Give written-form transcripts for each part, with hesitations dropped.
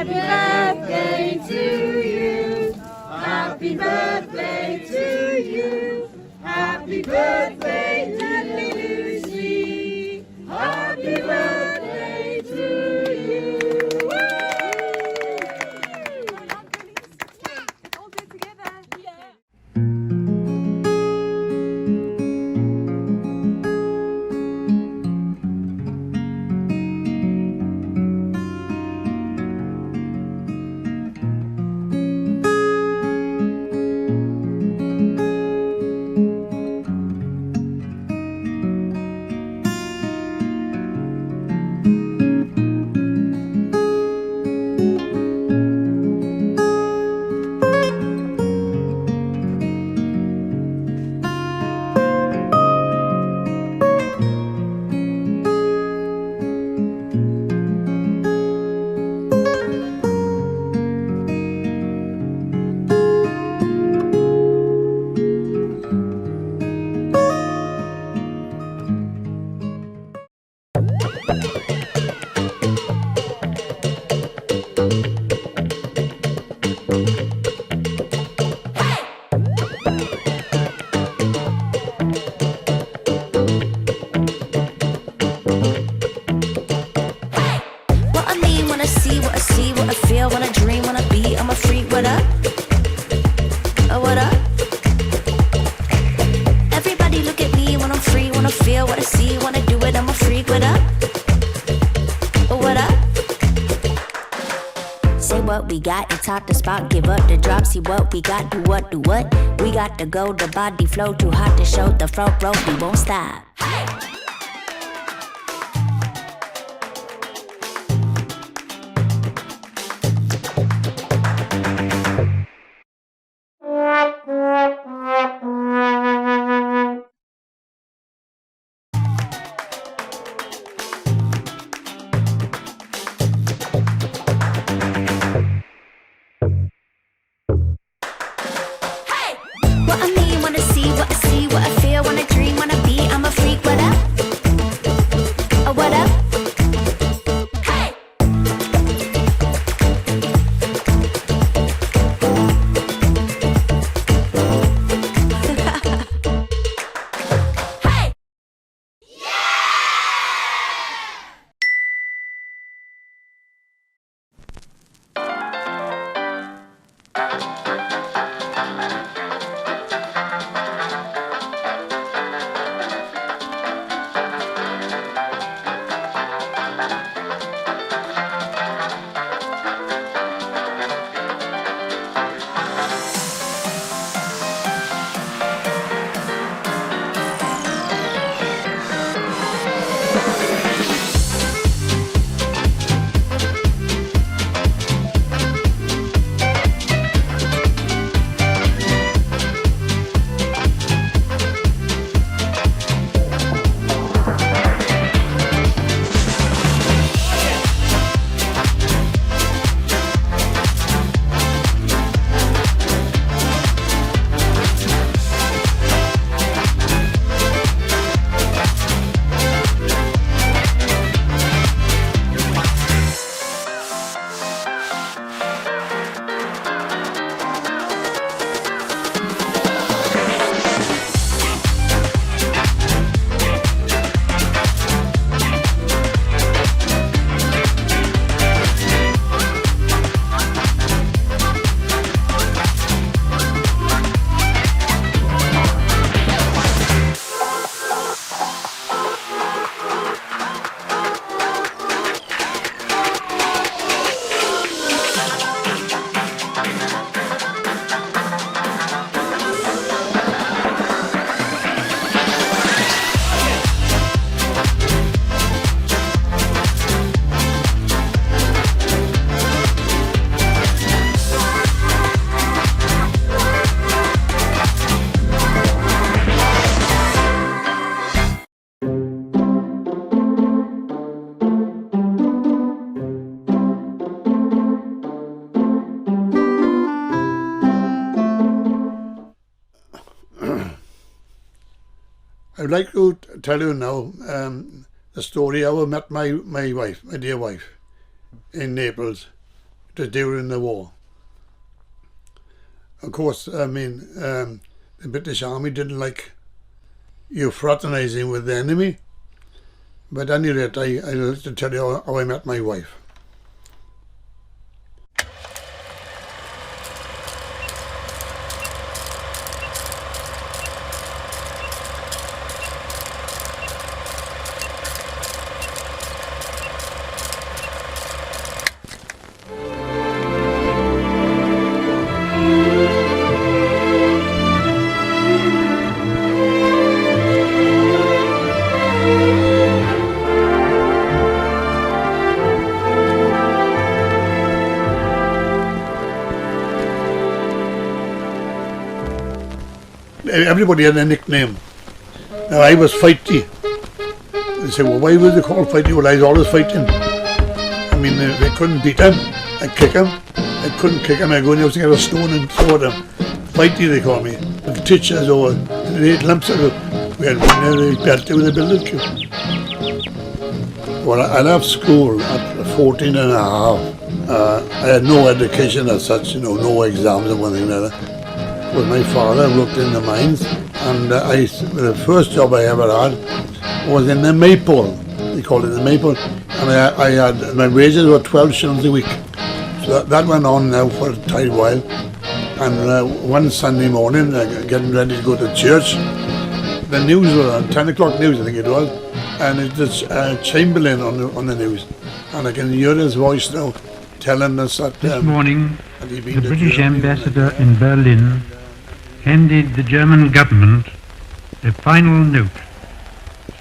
birthday to you. Happy birthday to you. Happy birthday, lovely Lucy. Happy birthday to you. All do it together. Top the spot, give up the drop, see what we got, do what. We got to go, the body flow too hot to show, the front row, we won't stop. I'd like to tell you now the story how I met my wife, my dear wife, in Naples. just during the war. Of course, I mean, the British Army didn't like you fraternising with the enemy. But at any rate, I'd like to tell you how I met my wife. Everybody had a nickname. Now I was Fighty. They say, well, why was they called Fighty? Well, I was always fighting. I mean, they couldn't beat him. I'd kick him. I couldn't kick him. I'd go in the house and get a stone and throw at him. Fighty, they call me. The teachers or the 8 lumps of it. We had one there, they belted with a billet cue. Well, I left school at 14 and a half. I had no education as such, no exams or anything like that. Well, my father worked in the mines, and the first job I ever had was in the Maple. They called it the Maple, and I had my wages were 12 shillings a week. So that went on now for a tiny while. And one Sunday morning, getting ready to go to church, the news was on 10 o'clock news, I think it was, and it was Chamberlain on the news, and I can hear his voice now telling us that this morning the British ambassador in Berlin handed the German government a final note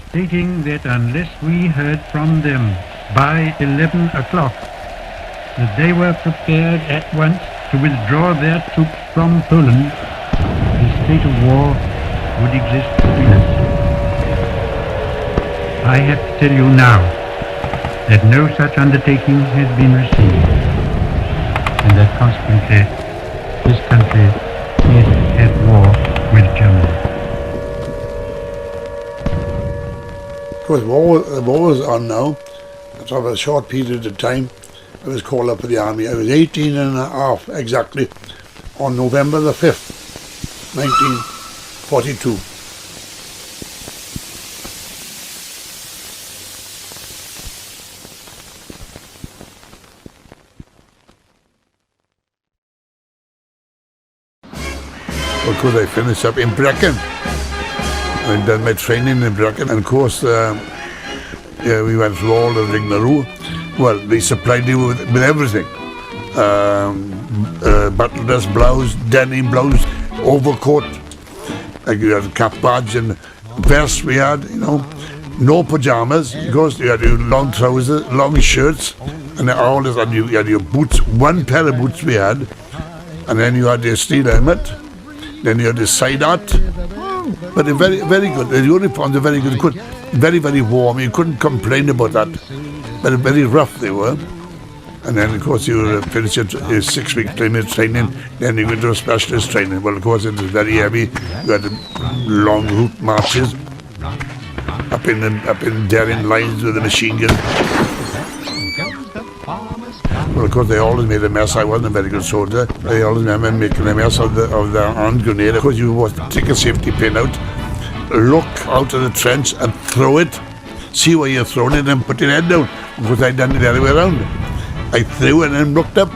stating that unless we heard from them by 11 o'clock that they were prepared at once to withdraw their troops from Poland, the state of war would exist between us. I have to tell you now that no such undertaking has been received, and that consequently this country is at war with Germany. Of course, the war was on now. After a short period of time, I was called up for the army. I was 18 and a half exactly on November the 5th, 1942. Of course, I finished up in Brecon. I'd done my training in Brecon, and of course, we went through all the rigmarole. Well, they supplied you with everything. Battle dress blouse, denim blouse, overcoat. Like you had a cap badge and vest we had, No pajamas, because you had your long trousers, long shirts, and all this, and you had your boots, one pair of boots we had, and then you had your steel helmet. Then you had the side hat, but they're very, very good. The uniforms are very good, very, very warm. You couldn't complain about that, but very rough they were. And then, of course, you finish your 6-week training, then you go to a specialist training. Well, of course, it was very heavy. You had long route marches up in daring lines with a machine gun. Well, of course, they always made a mess. I wasn't a very good soldier. They always remember making a mess of the hand grenade. Of course, you would take a safety pin out, look out of the trench and throw it. See where you're throwing it and put your head down. Because I'd done it the other way around. I threw it and looked up.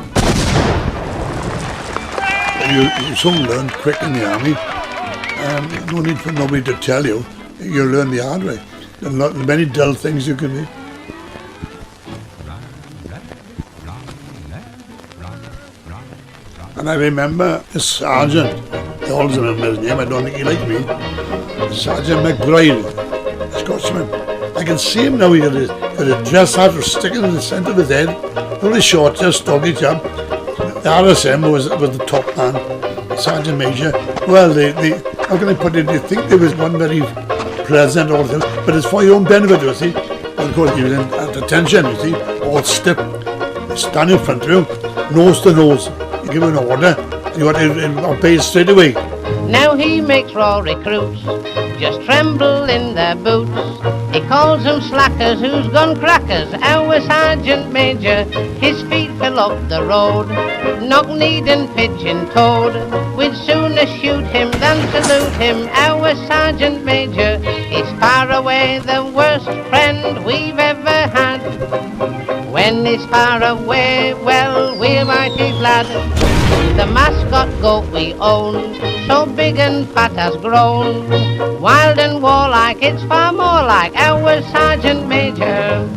You soon learn quick in the army. No need for nobody to tell you. You learn the hard way. There are many dull things you can do. And I remember a sergeant, I always remember his name, I don't think he liked me, Sergeant McBride, a Scotsman. I can see him now, he had a dress hat sticking in the centre of his head, really short, just doggy job. The RSM was the top man, Sergeant Major. Well, how can I put it, you think there was one very pleasant or thing, but it's for your own benefit, you see. Well, of course, he was at attention, you see, all stiff, stand in front of you, nose to nose. You give him an order, you want to obey straight away. Now he makes raw recruits, just tremble in their boots. He calls them slackers who's gone crackers. Our sergeant major, his feet fill up the road. Knock-kneed and pigeon-toed, we'd sooner shoot him than salute him. Our sergeant major is far away the worst friend we've ever had. When he's far away, well, we're mighty glad. The mascot goat we own, so big and fat has grown. Wild and warlike, it's far more like our sergeant major.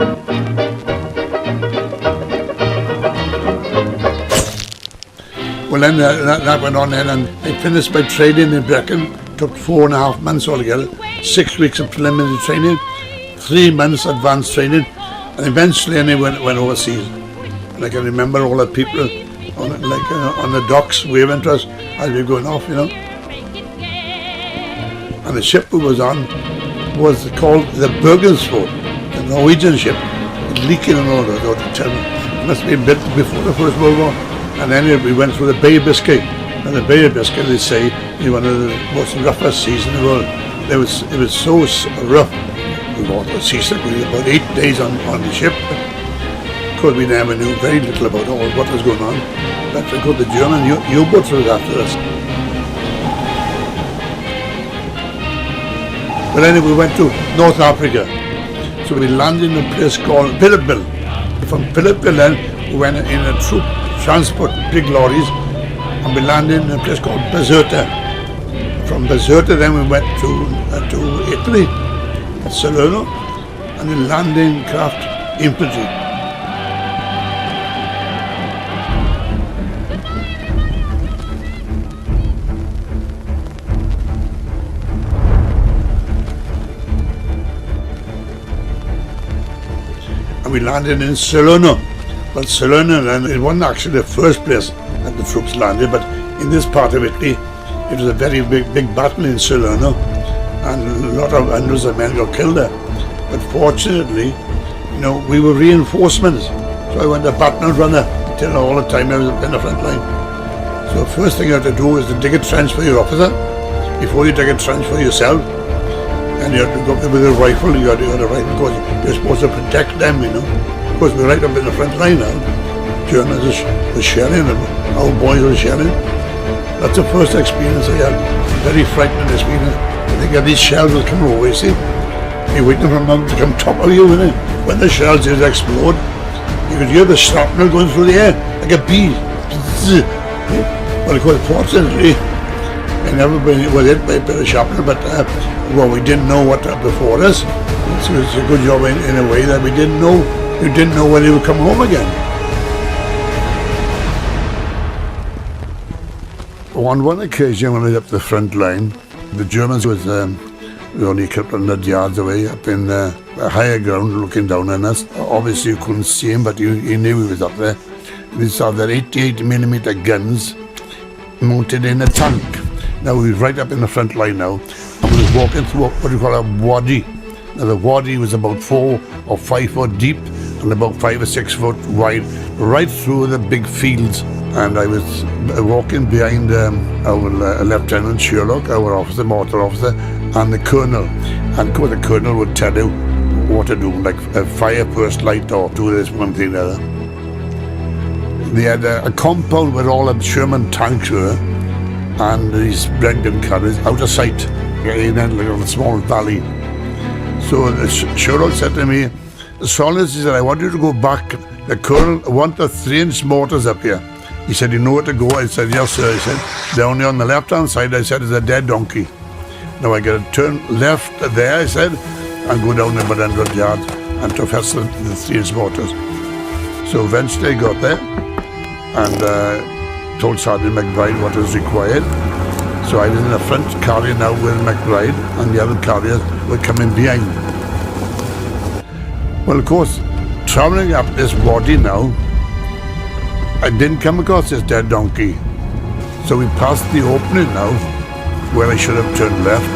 Well, then that went on then, and I finished my training in Brecon. Took 4.5 months altogether. 6 weeks of preliminary training, 3 months advanced training, and eventually I went overseas. And I can remember all the people on the docks waving to us as we were going off, you know. And the ship we was on was called the Bergensfjord, the Norwegian ship, leaking and all that. It must have been built before the First World War. And then we went through the Bay of Biscay. And the Bay of Biscay, they say, is one of the most roughest seas in the world. It was so rough. We got seasick. We were about 8 days on the ship. Because we never knew very little about what was going on. But because the German U-boats was after us. But anyway, we went to North Africa. So we landed in a place called Philippeville. From Philippeville then, we went in a troop transport, big lorries, and we landed in a place called Bizerta. From Bizerta then we went to Italy, Salerno, and then landing craft infantry. And we landed in Salerno. Well, Salerno, and it wasn't actually the first place that the troops landed, but in this part of Italy, it was a very big battle in Salerno, and a lot of hundreds of men got killed there. But fortunately, you know, we were reinforcements, so I went a battalion runner till all the time I was in the front line. So the first thing you have to do is to dig a trench for your officer, before you dig a trench for yourself, and you have to go up there with a rifle. You have a rifle because you're supposed to protect them, you know. Of course, we're right up in the front line now. Germans were shelling and our boys were shelling. That's the first experience I had. Very frightening experience. I think these shells will come over, you see. You're waiting for them to come top of you, isn't it? When the shells just explode, you could hear the shrapnel going through the air like a bee. Well, of course, fortunately, I never was hit by a bit of shrapnel, but well, we didn't know what before us. So it's a good job in a way that we didn't know. You didn't know when he would come home again. On one occasion when I was up the front line, the Germans was only a couple of 100 yards away, up in a higher ground looking down on us. Obviously you couldn't see him, but you knew he was up there. We saw their 88mm guns mounted in a tank. Now we were right up in the front line now, and we was walking through what you call a wadi. Now the wadi was about 4 or 5 foot deep and about 5 or 6 foot wide, right through the big fields. And I was walking behind our Lieutenant Sherlock, our officer, mortar officer, and the colonel. And of course the colonel would tell you what to do, like fire first light or do this one thing or the other. They had a compound where all the Sherman tanks were, and these Brendan carriers out of sight, in a small valley. So the Sherlock said to me, Solis, he said, I want you to go back. The colonel want the 3-inch mortars up here. He said, you know where to go? I said, yes, sir. He said, down there on the left-hand side, I said, is a dead donkey. Now I got to turn left there, I said, and go down about 100 yards and to fetch the 3-inch mortars. So eventually I got there and told Sergeant McBride what was required. So I was in the front carrier now with McBride, and the other carriers were coming behind. Well, of course, travelling up this wadi now, I didn't come across this dead donkey. So we passed the opening now, where I should have turned left,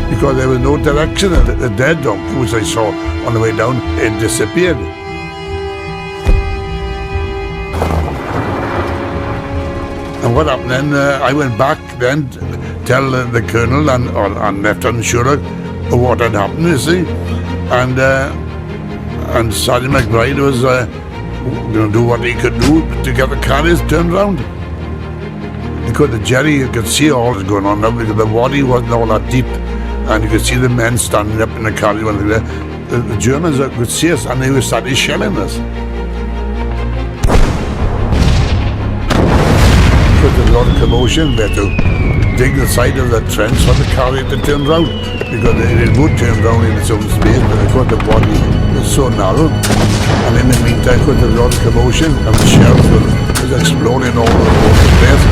because there was no direction. The dead donkey, which I saw on the way down, it disappeared. And what happened then, I went back then, tell the colonel and Lieutenant Sherlock of what had happened, you see. And Sergeant McBride was going to do what he could do to get the carriers turned round. Because the jerry, you could see all that's going on now because the wadi wasn't all that deep, and you could see the men standing up in the carrier. The Germans could see us, and they were starting shelling us. Because there was a lot of commotion, we had to dig the side of the trench for the carrier to turn round, because it would turn round in its own space, but of course the body was so narrow. And in the meantime, because there was a lot of commotion, and the shells was exploding all over the place.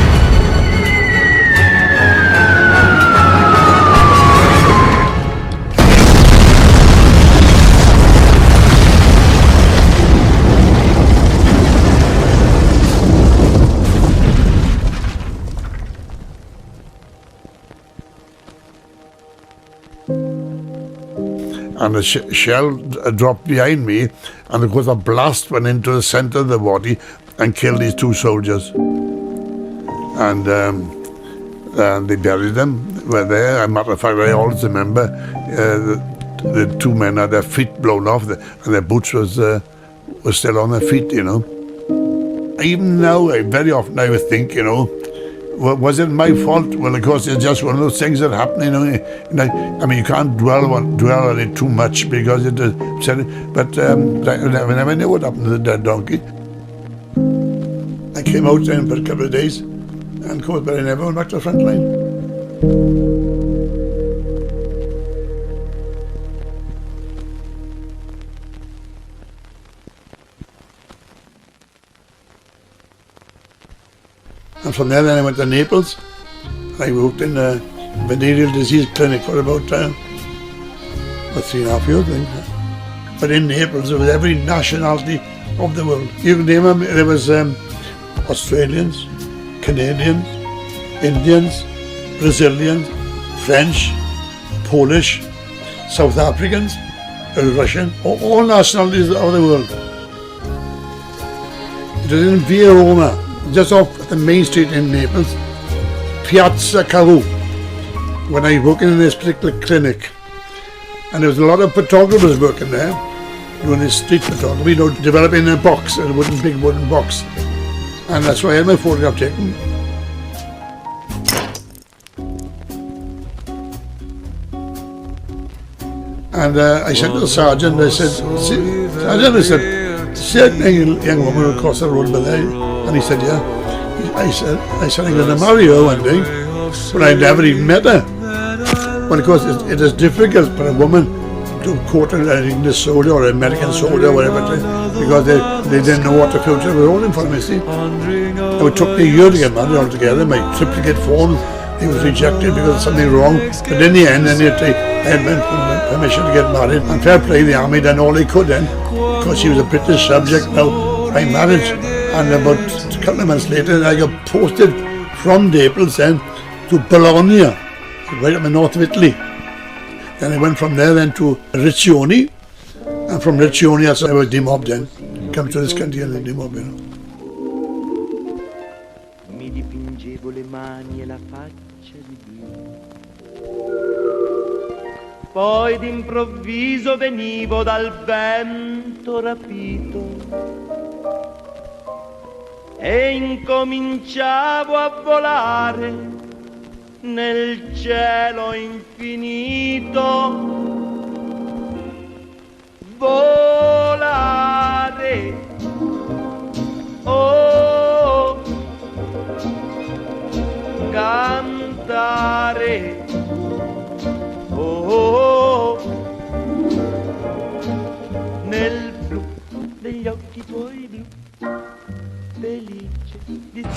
And a shell dropped behind me, and of course a blast went into the centre of the body and killed these two soldiers. And they buried them. Were there. As a matter of fact, I always remember the two men had their feet blown off, and their boots was still on their feet. You know. Even now, very often I would think, you know, was it my fault? Well, of course, it's just one of those things that happen, you know. I mean, you can't dwell on it too much because it is. But I never knew what happened to the dead donkey. I came out then for a couple of days, and of course, but I never went back to the front line. And from there, then I went to Naples. I worked in a venereal disease clinic for about 3.5 years, I think. But in Naples, there was every nationality of the world. You can name them. There was Australians, Canadians, Indians, Brazilians, French, Polish, South Africans, Russian, all nationalities of the world. It was in Via Roma, just off the main street in Naples, Piazza Caru, when I was working in this particular clinic. And there was a lot of photographers working there, doing this street photography, you know, developing a box, a big wooden box. And that's why I had my photograph taken. And I said to the sergeant, I said, Sergeant, I said, see a young woman across the road by there? And he said, yeah. I said, I'm going to marry her one day, but I never even met her. Well, of course, it is difficult for a woman to court an English soldier or an American soldier, whatever it is, because they didn't know what the future was holding for them, you see. And it took me a year to get married altogether. My triplicate form, he was rejected because of something wrong. But in the end, I had permission to get married. And fair play, the army done all they could then, because she was a British subject now by marriage. And about a couple of months later, I got posted from Naples then to Bologna, right up in north of Italy. Then I went from there then to Riccione, and from Riccione I was demobbed then. Come to this country and then demobbed, you know. Mi dipingevo le mani e la faccia di blu. Poi d'improvviso venivo dal vento rapito e incominciavo a volare nel cielo infinito. Volare, oh, cantare, oh, nel blu degli occhi tuoi blu, felice di te.